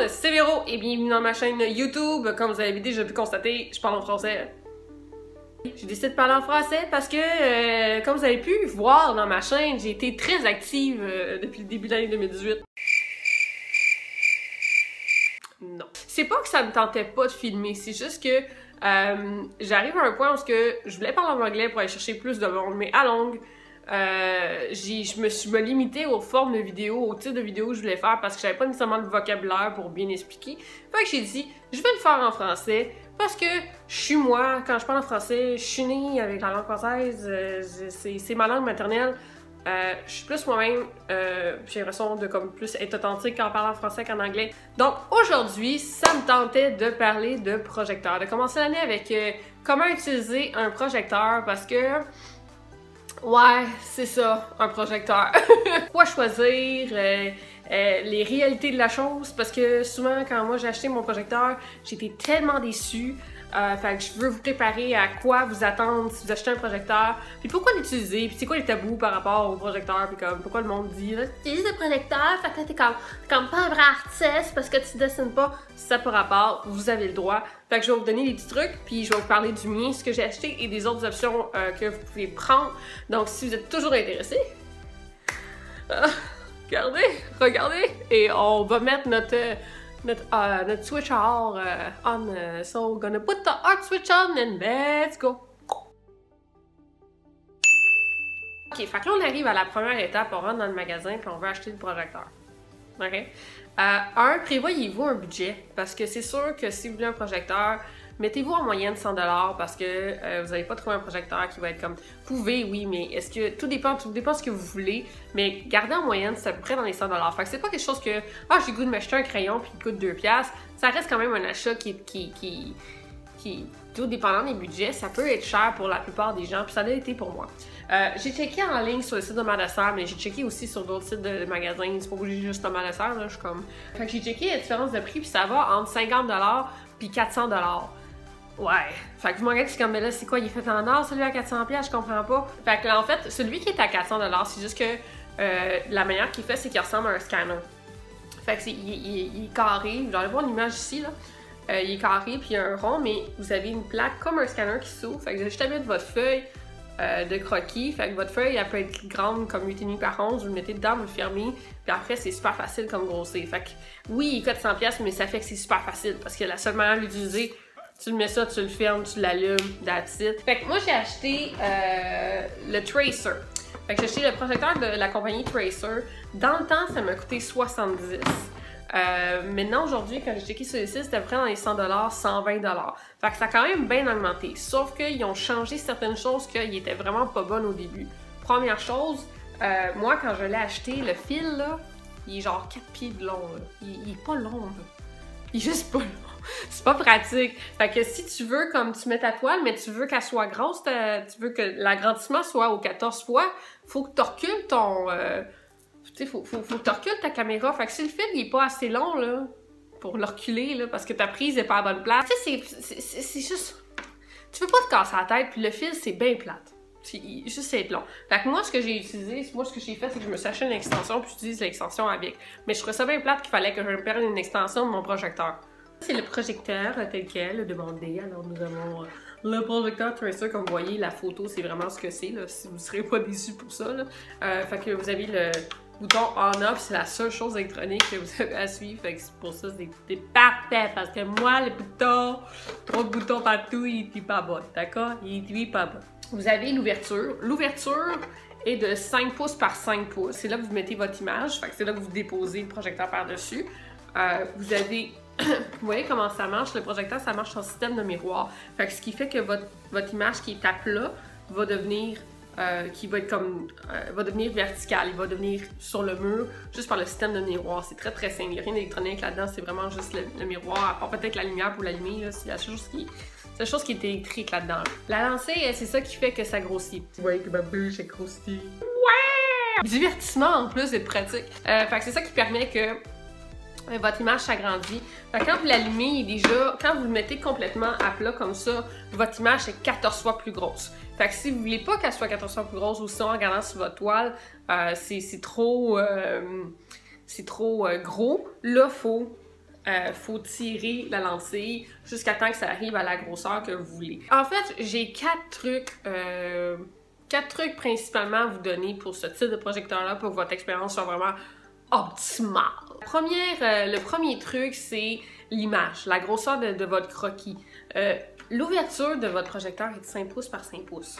monde, c'est Véro et bienvenue dans ma chaîne YouTube. Comme vous avez déjà pu constater, je parle en français. J'ai décidé de parler en français parce que, comme vous avez pu voir dans ma chaîne, j'ai été très active depuis le début de l'année 2018. Non. C'est pas que ça me tentait pas de filmer, c'est juste que j'arrive à un point où je voulais parler en anglais pour aller chercher plus de monde, mais à longue, je me suis limitée aux formes de vidéos, au type de vidéos que je voulais faire parce que j'avais pas nécessairement le vocabulaire pour bien expliquer. Fait que j'ai dit, je vais le faire en français parce que je suis moi, quand je parle en français, je suis née avec la langue française, c'est ma langue maternelle. Je suis plus moi-même, j'ai l'impression de comme plus être authentique en parlant français qu'en anglais. Donc aujourd'hui, ça me tentait de parler de projecteur, de commencer l'année avec comment utiliser un projecteur parce que ouais, c'est ça, un projecteur. Quoi choisir, les réalités de la chose, parce que souvent, quand moi j'ai acheté mon projecteur, j'étais tellement déçue. Fait que je veux vous préparer à quoi vous attendre si vous achetez un projecteur, puis pourquoi l'utiliser, puis c'est quoi les tabous par rapport au projecteur, puis comme pourquoi le monde dit là, tu utilises le projecteur, fait que là t'es comme pas un vrai artiste parce que tu dessines pas, ça par rapport, vous avez le droit. Fait que je vais vous donner des petits trucs, puis je vais vous parler du mien, ce que j'ai acheté et des autres options que vous pouvez prendre. Donc si vous êtes toujours intéressé, regardez, et on va mettre notre switch on, so we're gonna put the art switch on and let's go! Ok, fait que là on arrive à la première étape, on rentre dans le magasin puis on veut acheter le projecteur. Ok? Prévoyez-vous un budget, parce que c'est sûr que si vous voulez un projecteur, mettez-vous en moyenne 100$ parce que vous n'allez pas trouver un projecteur qui va être comme... Vous pouvez, oui, mais est-ce que... Tout dépend de ce que vous voulez, mais gardez en moyenne, c'est à peu près dans les 100$. Fait que c'est pas quelque chose que... Ah, j'ai le goût de m'acheter un crayon puis il coûte 2$. Ça reste quand même un achat qui tout dépendant des budgets, ça peut être cher pour la plupart des gens, puis ça l'a été pour moi. J'ai checké en ligne sur le site de Madasser, mais j'ai checké aussi sur d'autres sites de magasins. C'est pas obligé juste de Madasser, là, je suis comme... Fait que j'ai checké la différence de prix, puis ça va entre 50$ puis 400$. Ouais. Fait que vous m'en regardez, c'est comme, mais là, c'est quoi, il est fait en or, celui à 400$, je comprends pas. Fait que là, en fait, celui qui est à 400$, c'est juste que la manière qu'il fait, c'est qu'il ressemble à un scanner. Fait que il est carré, vous allez voir l'image ici, là. Il est carré, puis il y a un rond, mais vous avez une plaque comme un scanner qui s'ouvre. Fait que vous avez juste à mettre votre feuille de croquis. Fait que votre feuille, elle peut être grande comme 8,5 par 11, vous le mettez dedans, vous le fermez, puis après, c'est super facile comme grossir. Fait que oui, il coûte 100$, mais ça fait que c'est super facile, parce que la seule manière de l'utiliser, tu le mets ça, tu le fermes, tu l'allumes, that's it. Fait que moi, j'ai acheté le Tracer. Fait que j'ai acheté le projecteur de la compagnie Tracer. Dans le temps, ça m'a coûté 70$. Maintenant, aujourd'hui, quand j'ai checké sur le site, c'était à peu près dans les 100$, 120$. Fait que ça a quand même bien augmenté. Sauf qu'ils ont changé certaines choses qui étaient vraiment pas bonnes au début. Première chose, moi, quand je l'ai acheté, le fil, là, il est genre 4 pieds de long. Là. Il est pas long, là. Il est juste pas long. C'est pas pratique. Fait que si tu veux, comme tu mets ta toile, mais tu veux qu'elle soit grosse, tu veux que l'agrandissement soit aux 14 fois, faut que tu recules ton... tu sais, faut que tu recules ta caméra. Fait que si le fil, il est pas assez long, là, pour le reculer, là, parce que ta prise est pas à bonne place, tu sais, c'est juste... Tu veux pas te casser la tête, puis le fil, c'est bien plate. Juste être long. Fait que moi, ce que j'ai utilisé, ce que j'ai fait, c'est que je me suis acheté une extension, puis j'utilise l'extension avec. Mais je trouvais ça bien plate qu'il fallait que je me prenne une extension de mon projecteur. C'est le projecteur tel quel, demandé. Alors nous avons le projecteur Tracer, comme vous voyez, la photo, c'est vraiment ce que c'est, là, si vous ne serez pas déçus pour ça. Là. Fait que vous avez le bouton on-off, c'est la seule chose électronique que vous avez à suivre. Fait que c'est pour ça c'est parfait, parce que moi, le bouton, trop de boutons partout, il est pas bon, d'accord? Il est pas bon. Vous avez l'ouverture. L'ouverture est de 5 pouces par 5 pouces. C'est là que vous mettez votre image. Fait que c'est là que vous déposez le projecteur par-dessus. Vous avez... vous voyez comment ça marche? Le projecteur, ça marche en système de miroir. Fait que ce qui fait que votre image qui est à plat va devenir... va devenir vertical. Il va devenir sur le mur juste par le système de miroir. C'est très très simple. Il n'y a rien d'électronique là-dedans. C'est vraiment juste le miroir. À part peut-être la lumière pour l'allumer. C'est la chose qui est électrique là-dedans. La lancée, c'est ça qui fait que ça grossit. Vous voyez que ma bouche est grossie. Ouais! Divertissement en plus d'être pratique. Fait que c'est ça qui permet que votre image s'agrandit. Quand vous l'allumez, quand vous le mettez complètement à plat comme ça, votre image est 14 fois plus grosse. Fait que si vous voulez pas qu'elle soit 14 fois plus grosse, ou sinon en regardant sur votre toile, c'est trop gros, là, faut faut tirer la lentille jusqu'à temps que ça arrive à la grosseur que vous voulez. En fait, j'ai 4 trucs principalement à vous donner pour ce type de projecteur-là pour que votre expérience soit vraiment optimale. Le premier truc, c'est l'image, la grosseur de votre croquis. L'ouverture de votre projecteur est de 5 pouces par 5 pouces.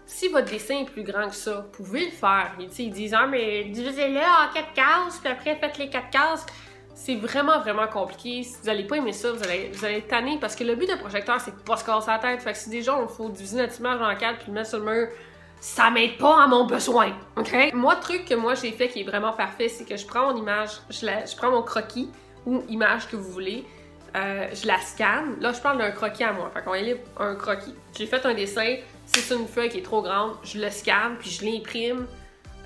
Si votre dessin est plus grand que ça, vous pouvez le faire. Ils disent « Ah, mais divisez-le en 4 cases, puis après faites les 4 cases. » C'est vraiment, vraiment compliqué. Si vous n'allez pas aimer ça, vous allez être tanné parce que le but d'un projecteur, c'est de pas se casser la tête. Fait que si déjà, il faut diviser notre image en 4 puis le mettre sur le mur, ça m'aide pas à mon besoin, ok? Moi, le truc que moi j'ai fait qui est vraiment parfait, c'est que je prends mon image, je prends mon croquis ou image que vous voulez, je la scanne. Là, je parle d'un croquis à moi. Fait qu'on va aller un croquis. J'ai fait un dessin, si c'est une feuille qui est trop grande, je le scanne puis je l'imprime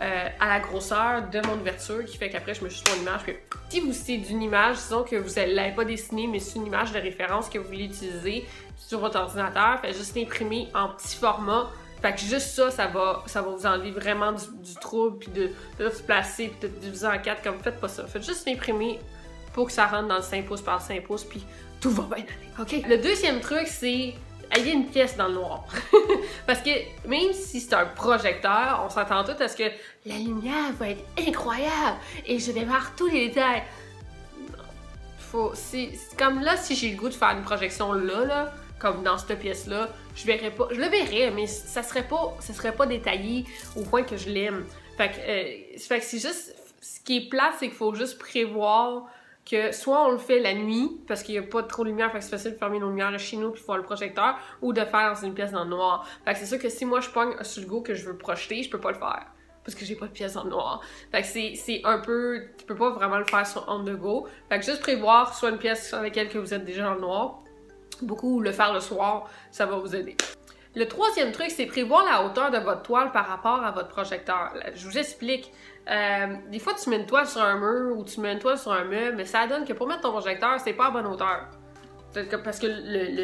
à la grosseur de mon ouverture qui fait qu'après je me suis sur mon image. Puis, si vous c'est d'une image, disons que vous ne l'avez pas dessinée, mais c'est une image de référence que vous voulez utiliser sur votre ordinateur, faites juste l'imprimer en petit format. Fait que juste ça va vous enlever vraiment du trouble, puis de se placer, puis de diviser en 4, comme faites pas ça. Faites juste l'imprimer pour que ça rentre dans le 5 pouces par 5 pouces, puis tout va bien aller, ok? Le deuxième truc, c'est ayez une pièce dans le noir. Parce que même si c'est un projecteur, on s'entend tout à ce que la lumière va être incroyable et je vais voir tous les détails. C'est comme là, si j'ai le goût de faire une projection là, comme dans cette pièce-là, je le verrais, mais ça serait pas détaillé au point que je l'aime. Fait que c'est juste, ce qui est plate, c'est qu'il faut juste prévoir que soit on le fait la nuit, parce qu'il n'y a pas trop de lumière, fait que c'est facile de fermer nos lumières chez nous puis voir le projecteur, ou de faire dans une pièce dans le noir. Fait que c'est sûr que si moi je pogne sur le go que je veux projeter, je peux pas le faire. Parce que j'ai pas de pièce dans le noir. Fait que c'est un peu... Tu peux pas vraiment le faire sur on the go. Fait que juste prévoir soit une pièce sur laquelle que vous êtes déjà dans le noir, beaucoup le faire le soir, ça va vous aider. Le troisième truc, c'est prévoir la hauteur de votre toile par rapport à votre projecteur. Je vous explique. Des fois, tu mets une toile sur un mur ou tu mets une toile sur un meuble, mais ça donne que pour mettre ton projecteur, c'est pas à bonne hauteur. Parce que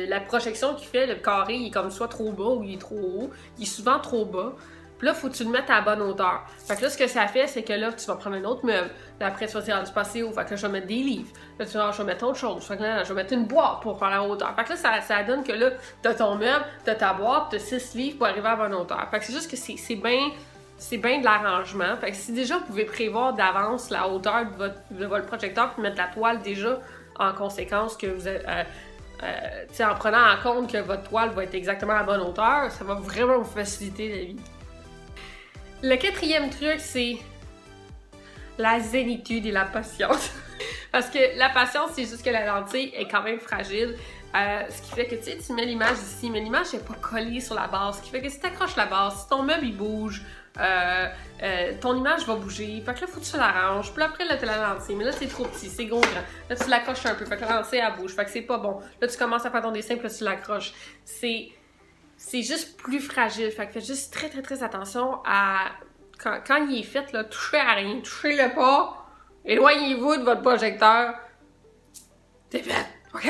la projection qu'il fait, le carré, il est comme soit trop bas ou il est trop haut. Il est souvent trop bas. Puis là, faut que tu le mettes à la bonne hauteur. Fait que là, ce que ça fait, c'est que là, tu vas prendre un autre meuble. Là, après, tu vas dire, du passé où? Fait que là, je vais mettre des livres. Là, tu vas dire, je vais mettre autre chose. Fait que là, je vais mettre une boîte pour faire la hauteur. Fait que là, ça donne que là, t'as ton meuble, t'as ta boîte, t'as 6 livres pour arriver à la bonne hauteur. Fait que c'est juste que c'est bien de l'arrangement. Fait que si déjà, vous pouvez prévoir d'avance la hauteur de votre projecteur puis mettre la toile déjà en conséquence que vous êtes... en prenant en compte que votre toile va être exactement à la bonne hauteur, ça va vraiment vous faciliter la vie. Le quatrième truc, c'est la zénitude et la patience. Parce que la patience, c'est juste que la lentille est quand même fragile. Ce qui fait que tu mets l'image ici, mais l'image n'est pas collée sur la base. Ce qui fait que si tu accroches la base, si ton meuble il bouge, ton image va bouger. Fait que là, faut que tu l'arranges. Puis après, là, tu as la lentille. Mais là, c'est trop petit, c'est gros grand. Là, tu l'accroches un peu. Fait que la lentille, elle bouge. Fait que c'est pas bon. Là, tu commences à faire ton dessin, puis là, tu l'accroches. C'est juste plus fragile. Fait que faites juste très, très, très attention à... Quand il est fait, là, touchez à rien. Touchez-le pas. Éloignez-vous de votre projecteur. C'est fait. OK?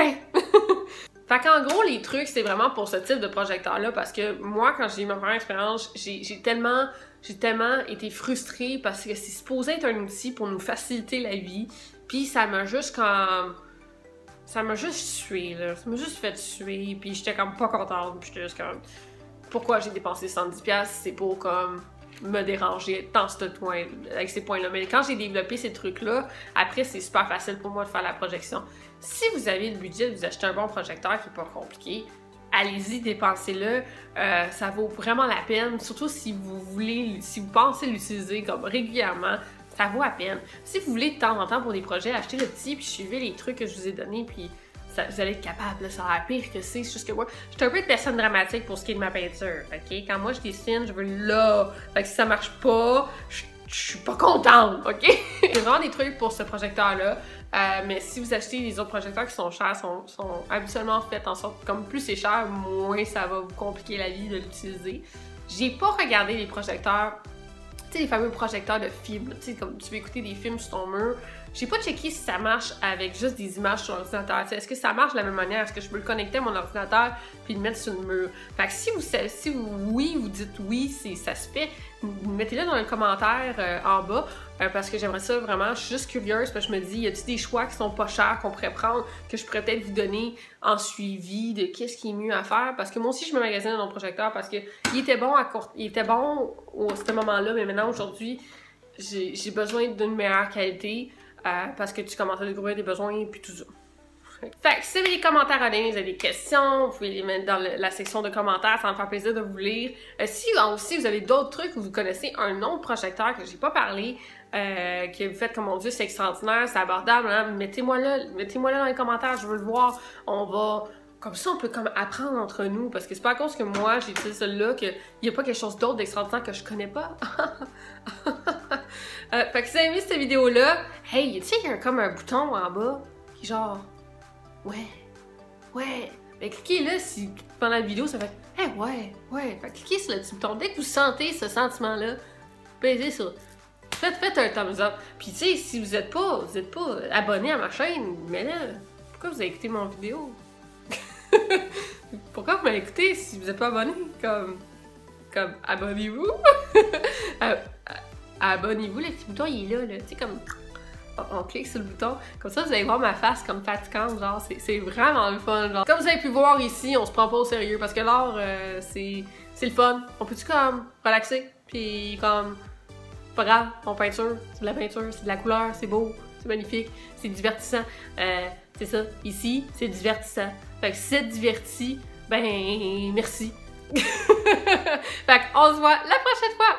Fait qu'en gros, les trucs, c'est vraiment pour ce type de projecteur-là, parce que moi, quand j'ai eu ma première expérience, j'ai tellement été frustrée parce que c'est supposé être un outil pour nous faciliter la vie, puis ça m'a juste sué, là. Ça m'a juste fait suer, puis j'étais comme pas contente, puis j'étais juste comme... Pourquoi j'ai dépensé 110$? C'est pour comme me déranger dans ce point, avec ces points-là. Mais quand j'ai développé ces trucs-là, après, c'est super facile pour moi de faire la projection. Si vous avez le budget de vous acheter un bon projecteur qui n'est pas compliqué, allez-y, dépensez-le. Ça vaut vraiment la peine, surtout si vous pensez l'utiliser comme régulièrement, ça vaut la peine. Si vous voulez de temps en temps pour des projets, achetez le petit, puis suivez les trucs que je vous ai donnés, puis vous allez être capable, là, ça a l'air pire que c'est juste que moi, je suis un peu une personne dramatique pour ce qui est de ma peinture, ok? Quand moi je dessine, je veux là, fait que si ça marche pas, je suis pas contente, ok? Il y a vraiment des trucs pour ce projecteur-là, mais si vous achetez les autres projecteurs qui sont chers, sont habituellement faits en sorte, comme plus c'est cher, moins ça va vous compliquer la vie de l'utiliser. J'ai pas regardé les projecteurs, tu sais, les fameux projecteurs de films, tu sais, comme tu veux écouter des films sur ton mur, j'ai pas checké si ça marche avec juste des images sur l'ordinateur. Est-ce que ça marche de la même manière? Est-ce que je peux le connecter à mon ordinateur puis le mettre sur le mur? Fait que si vous dites oui, ça se fait, mettez-le dans les commentaires en bas. Parce que j'aimerais ça vraiment, je suis juste curieuse parce que je me dis, y a-t-il des choix qui sont pas chers qu'on pourrait prendre, que je pourrais peut-être vous donner en suivi de qu'est-ce qui est mieux à faire, parce que moi aussi je me magasine dans mon projecteur parce que il était bon à ce moment-là, mais maintenant aujourd'hui j'ai besoin d'une meilleure qualité parce que tu commences à découvrir des besoins et puis tout ça. Fait que si vous avez des commentaires à donner, vous avez des questions, vous pouvez les mettre dans la section de commentaires, ça va me faire plaisir de vous lire. Si aussi vous avez d'autres trucs ou vous connaissez un autre projecteur que j'ai pas parlé, que vous faites comme mon Dieu, c'est extraordinaire, c'est abordable, hein? Mettez-moi là dans les commentaires, je veux le voir. On va, comme ça, on peut comme apprendre entre nous, parce que c'est pas à cause que moi j'ai utilisé celle-là qu'il n'y a pas quelque chose d'autre d'extraordinaire que je connais pas. Fait que si vous avez aimé cette vidéo-là, hey, tu sais, il y a comme un bouton en bas qui genre. Ouais. Ben, cliquez là si pendant la vidéo ça fait hey, ouais. Fait que cliquez sur le petit bouton. Dès que vous sentez ce sentiment-là, pesez sur. Faites un thumbs up. Puis tu sais, si vous êtes pas abonné à ma chaîne, mais là, pourquoi vous avez écouté mon vidéo? Pourquoi vous m'avez écouté si vous êtes pas abonné? Comme abonnez-vous. Abonnez-vous, le petit bouton il est là. Tu sais, comme. On clique sur le bouton, comme ça vous allez voir ma face comme fatigante, genre c'est vraiment le fun, genre. Comme vous avez pu voir ici, on se prend pas au sérieux parce que l'art c'est le fun. On peut-tu comme relaxer, puis comme pas grave, on peinture, c'est de la peinture, c'est de la couleur, c'est beau, c'est magnifique, c'est divertissant. C'est ça, ici c'est divertissant. Fait que si c'est diverti, ben merci. Fait qu'on se voit la prochaine fois!